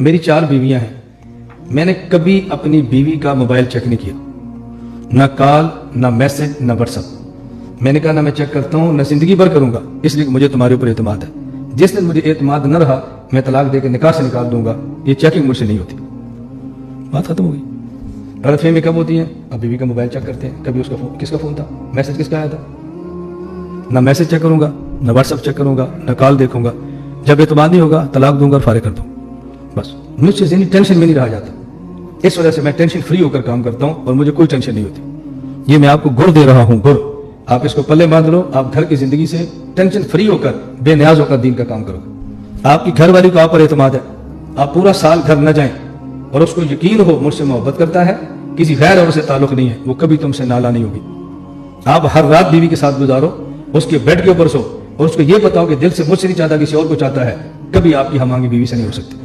मेरी 4 बीवियां हैं। मैंने कभी अपनी बीवी का मोबाइल चेक नहीं किया, ना कॉल, ना मैसेज, ना व्हाट्सएप। मैंने कहा ना मैं चेक करता हूं, ना जिंदगी भर करूंगा, इसलिए मुझे तुम्हारे ऊपर एतमाद है। जिस दिन मुझे एतमाद न रहा, मैं तलाक देकर निकाह से निकाल दूंगा। ये चेकिंग मुझसे नहीं होती। बात खत्म हो गई। गलतफहमी कब होती है? अब बीवी का मोबाइल चेक करते हैं, कभी उसका फोन, किसका फोन था, मैसेज किसका आया था, ना मैसेज चेक करूंगा, ना व्हाट्सएप चेक करूंगा, ना कॉल देखूंगा। जब एतमाद नहीं होगा, तलाक दूंगा और फारिग कर दूंगा। बस मुझसे जिंदगी टेंशन में नहीं रहा जाता। इस वजह से मैं टेंशन फ्री होकर काम करता हूं और मुझे कोई टेंशन नहीं होती। ये मैं आपको गुर दे रहा हूं, गुर। आप इसको पल्ले बांध लो। आप घर की जिंदगी से टेंशन फ्री होकर, बेनियाज होकर दीन का काम करोगे। आपकी घर वाली को आप पर एतमाद है, आप पूरा साल घर न जाएं और उसको यकीन हो मुझसे मोहब्बत करता है, किसी गैर औरत से ताल्लुक नहीं है, वो कभी तुमसे नाला नहीं होगी। आप हर रात बीवी के साथ गुजारो, उसके बेड के ऊपर सो और उसको ये बताओ कि दिल से मुझसे नहीं चाहता, किसी और को चाहता है, कभी आपकी हमआंगी बीवी से नहीं हो सकती।